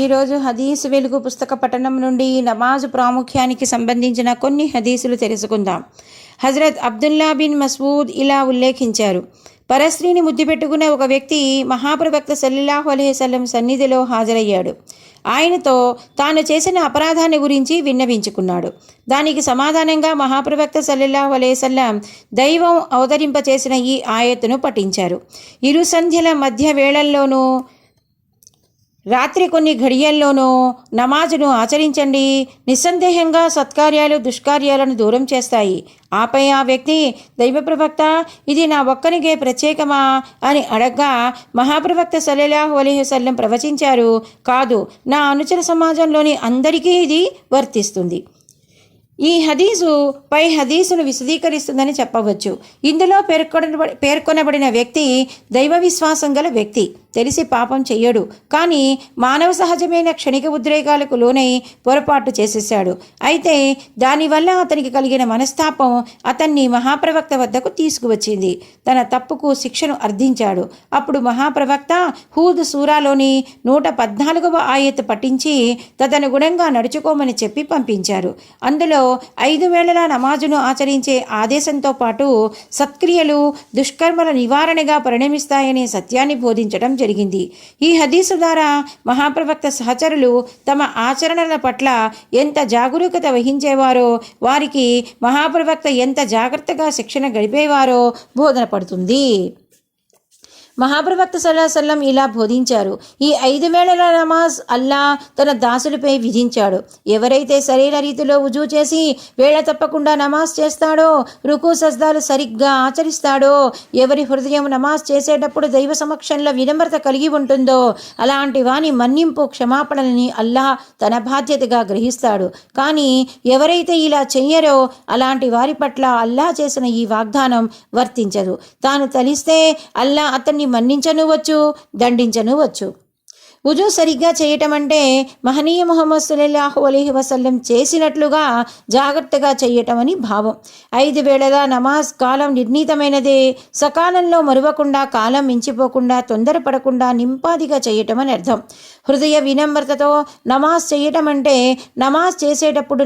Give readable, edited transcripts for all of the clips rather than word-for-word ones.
ఈరోజు హదీసు వెలుగు పుస్తక పఠనం నుండి నమాజు ప్రాముఖ్యానికి సంబంధించిన కొన్ని హదీసులు తెలుసుకుందాం. హజరత్ అబ్దుల్లా బిన్ మస్ఊద్ ఇలా ఉల్లేఖించారు. పరస్త్రీని ముద్దు పెట్టుకున్న ఒక వ్యక్తి మహాప్రవక్త సల్లల్లాహు అలైహి వసల్లం సన్నిధిలో హాజరయ్యాడు. ఆయనతో తాను చేసిన అపరాధాన్ని గురించి విన్నవించుకున్నాడు. దానికి సమాధానంగా మహాప్రవక్త సల్లల్లాహు అలైహి వసల్లం దైవం అవతరింపచేసిన ఈ ఆయత్తును పఠించారు. ఇరు సంధ్యల మధ్య వేళల్లోనూ రాత్రి కొన్ని ఘడియల్లోనూ నమాజును ఆచరించండి. నిస్సందేహంగా సత్కార్యాలు దుష్కార్యాలను దూరం చేస్తాయి. ఆపై ఆ వ్యక్తి, దైవ ప్రవక్త, ఇది నా ఒక్కనికే ప్రత్యేకమా అని అడగ్గా మహాప్రవక్త సల్లల్లాహు అలైహి వసల్లం ప్రవచించారు, కాదు, నా అనుచర సమాజంలోని అందరికీ ఇది వర్తిస్తుంది. ఈ హదీసు పై హదీసును విశదీకరిస్తుందని చెప్పవచ్చు. ఇందులో పేర్కొనబడిన వ్యక్తి దైవ విశ్వాసం గల వ్యక్తి. తెలిసి పాపం చెయ్యడు, కానీ మానవ సహజమైన క్షణిక ఉద్రేకాలకు లోనై పొరపాటు చేసేశాడు. అయితే దానివల్ల అతనికి కలిగిన మనస్తాపం అతన్ని మహాప్రవక్త వద్దకు తీసుకువచ్చింది. తన తప్పుకు శిక్షను అర్థించాడు. అప్పుడు మహాప్రవక్త హూద్ సూరాలోని 114వ ఆయత్ పఠించి తదనుగుణంగా నడుచుకోమని చెప్పి పంపించారు. అందులో 5 వేళల నమాజును ఆచరించే ఆదేశంతో పాటు సత్క్రియలు దుష్కర్మల నివారణగా పరిణమిస్తాయనే సత్యాన్ని బోధించడం జరిగింది. ఈ హదీసు ద్వారా మహాప్రవక్త సహచరులు తమ ఆచరణల పట్ల ఎంత జాగరూకత వహించేవారో, వారికి మహాప్రవక్త ఎంత జాగ్రత్తగా శిక్షణ గడిపేవారో బోధన పడుతుంది. మహాప్రవక్త సల్లల్లాహు అలైహి వసల్లం ఇలా బోధించారు. ఈ 5 వేళల నమాజ్ అల్లా తన దాసులపై విధించాడు. ఎవరైతే సరైన రీతిలో వుజూ చేసి వేళ తప్పకుండా నమాజ్ చేస్తాడో, రుకు సజ్దాలు సరిగ్గా ఆచరిస్తాడో, ఎవరి హృదయం నమాజ్ చేసేటప్పుడు దైవ సమక్షంలో వినమ్రత కలిగి ఉంటుందో అలాంటి వాని మన్నింపు క్షమాపణలని అల్లాహ్ తన బాధ్యతగా గ్రహిస్తాడు. కానీ ఎవరైతే ఇలా చెయ్యరో అలాంటి వారి పట్ల అల్లాహ్ చేసిన ఈ వాగ్దానం వర్తించదు. తాను తలిస్తే అల్లాహ్ అతన్ని మన్నించనువచ్చు, దండించనువచ్చు. వుజూ సరిగ్గా చేయటం అంటే మహనీయ ముహమ్మద్ సల్లల్లాహు అలైహి వసల్లం చేసినట్లుగా జాగ్రత్తగా చేయటం అని భావం. 5 వేళల నమాజ్ కాలం నిర్ణీతమైనదే. సకాలంలో మరువకుండా, కాలం మించిపోకుండా, తొందరపడకుండా నింపాదిగా చేయటం అని అర్థం. హృదయ వినమ్రతతో నమాజ్ చేయటం అంటే నమాజ్ చేసేటప్పుడు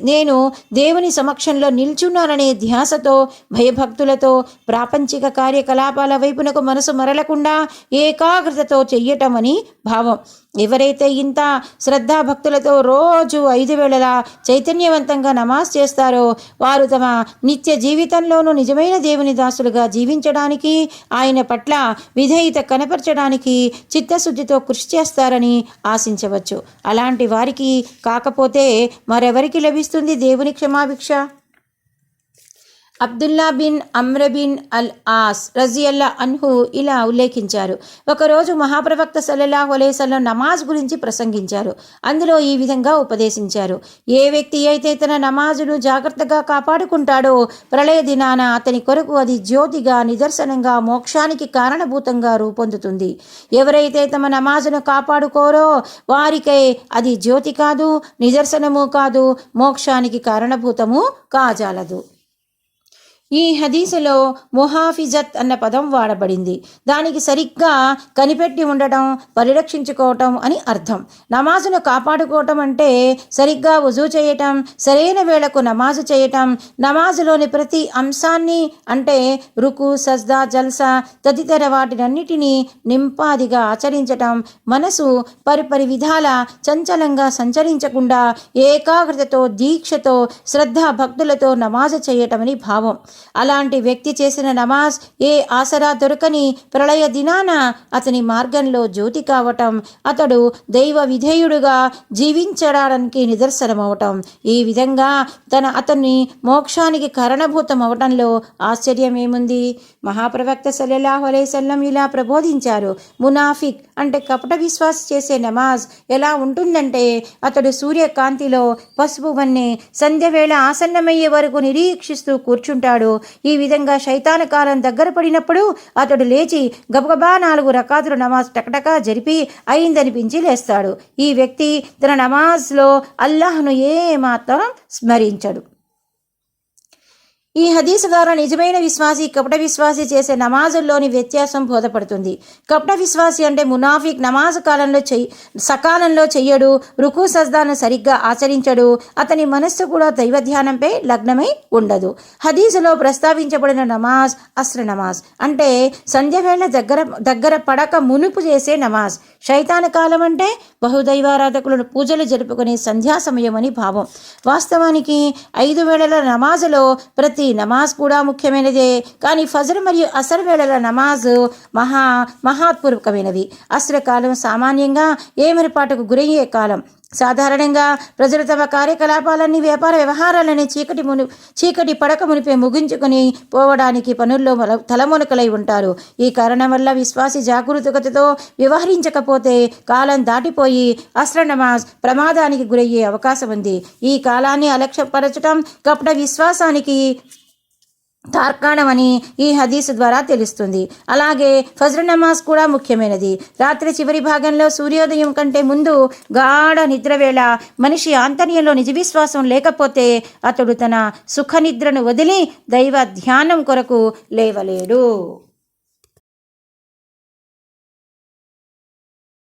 నేను దేవుని సమక్షంలో నిల్చున్నాననే ధ్యాసతో, భయభక్తులతో, ప్రాపంచిక కార్యకలాపాల వైపునకు మనసు మరలకుండా ఏకాగ్రతతో చెయ్యటం అని భావం. ఎవరైతే ఇంత శ్రద్ధాభక్తులతో రోజు 5 వేళలా చైతన్యవంతంగా నమాజ్ చేస్తారో వారు తమ నిత్య జీవితంలోనూ నిజమైన దేవుని దాసులుగా జీవించడానికి, ఆయన పట్ల విధేయత కనపరచడానికి చిత్తశుద్ధితో కృషి చేస్తారని ఆశించవచ్చు. అలాంటి వారికి కాకపోతే మరెవరికి లభిస్తుంది దేవుని క్షమాభిక్ష? అబ్దుల్లా బిన్ అమ్ర్ బిన్ అల్ ఆస్ రజియల్లా అన్హు ఇలా ఉల్లేఖించారు. ఒకరోజు మహాప్రవక్త సల్లల్లాహు అలైహి వసల్లం నమాజ్ గురించి ప్రసంగించారు. అందులో ఈ విధంగా ఉపదేశించారు. ఏ వ్యక్తి అయితే తన నమాజును జాగ్రత్తగా కాపాడుకుంటాడో ప్రళయ దినాన అతని కొరకు అది జ్యోతిగా, నిదర్శనంగా, మోక్షానికి కారణభూతంగా రూపొందుతుంది. ఎవరైతే తమ నమాజును కాపాడుకోరో వారికై అది జ్యోతి కాదు, నిదర్శనము కాదు, మోక్షానికి కారణభూతము కాజాలదు. ఈ హదీసులో ముహాఫిజత్ అన్న పదం వాడబడింది. దానికి సరిగ్గా కనిపెట్టి ఉండటం, పరిరక్షించుకోవటం అని అర్థం. నమాజును కాపాడుకోవటం అంటే సరిగ్గా వుజూ చేయటం, సరైన వేళకు నమాజు చేయటం, నమాజులోని ప్రతి అంశాన్ని అంటే రుకు, సజ్దా, జల్సా తదితర వాటినన్నిటినీ నింపాదిగా ఆచరించటం, మనసు పరిపరి విధాల చంచలంగా సంచరించకుండా ఏకాగ్రతతో, దీక్షతో, శ్రద్ధా భక్తులతో నమాజు చేయటమని భావం. అలాంటి వ్యక్తి చేసిన నమాజ్ ఏ ఆసరా దొరకని ప్రళయ దినాన అతని మార్గంలో జ్యోతి కావటం, అతడు దైవ విధేయుడుగా జీవించడానికి నిదర్శనమవటం. ఈ విధంగా అతన్ని మోక్షానికి కారణభూతం అవటంలో ఆశ్చర్యమేముంది? మహాప్రవక్త సల్లల్లాహు అలైహి వసల్లం ఇలా ప్రబోధించారు. మునాఫిక్ అంటే కపట విశ్వాస చేసే నమాజ్ ఎలా ఉంటుందంటే అతడు సూర్యకాంతిలో పసుపు వన్నె సంధ్యవేళ ఆసన్నమయ్యే వరకు నిరీక్షిస్తూ కూర్చుంటాడు. ఈ విధంగా శైతాను కాలం దగ్గర పడినప్పుడు అతడు లేచి గబగబా 4 రకాతులు నమాజ్ టకటకా జరిపి అయిందనిపించి లేస్తాడు. ఈ వ్యక్తి తన నమాజ్లో అల్లాహ్ను ఏమాత్రం స్మరించడు. ఈ హదీసు ద్వారా నిజమైన విశ్వాసి కపట విశ్వాసి చేసే నమాజుల్లోని వ్యత్యాసం బోధపడుతుంది. కపట విశ్వాసి అంటే మునాఫిక్ నమాజు సకాలంలో చెయ్యడు, రుకు సజ్దాను సరిగ్గా ఆచరించడు, అతని మనస్సు కూడా దైవ ధ్యానంపై లగ్నమై ఉండదు. హదీసులో ప్రస్తావించబడిన నమాజ్ అస్ర నమాజ్ అంటే సంధ్యవేళ దగ్గర పడక మునుపు చేసే నమాజ్. శైతాన కాలం అంటే బహుదైవారాధకులను పూజలు జరుపుకునే సంధ్యా సమయం అని భావం. వాస్తవానికి 5 వేళల నమాజులో ప్రతి నమాజ్ కూడా ముఖ్యమైనదే. కానీ ఫజర్ మరియు అసర్ వేళల నమాజు మహత్పూర్వకమైనవి. అస్ర కాలం సామాన్యంగా ఏమరిపాటుకు గురయ్యే కాలం. సాధారణంగా ప్రజలు తమ కార్యకలాపాలన్నీ వ్యాపార వ్యవహారాలని చీకటి పడక మునిపే ముగించుకొని పోవడానికి పనుల్లో తలమునకలై ఉంటారు. ఈ కారణం వల్ల విశ్వాసి జాగరూకతతో వ్యవహరించకపోతే కాలం దాటిపోయి అస్ర నమాజ్ ప్రమాదానికి గురయ్యే అవకాశం ఉంది. ఈ కాలాన్ని అలక్ష్యపరచడం కపట విశ్వాసానికి తార్కాణమని ఈ హదీసు ద్వారా తెలుస్తుంది. అలాగే ఫజ్ర్ నమాజ్ కూడా ముఖ్యమైనది. రాత్రి చివరి భాగంలో సూర్యోదయం కంటే ముందు గాఢ నిద్రవేళ మనిషి ఆంతర్యంలో నిజ విశ్వాసం లేకపోతే అతడు తన సుఖనిద్రను వదిలి దైవ ధ్యానం కొరకు లేవలేడు.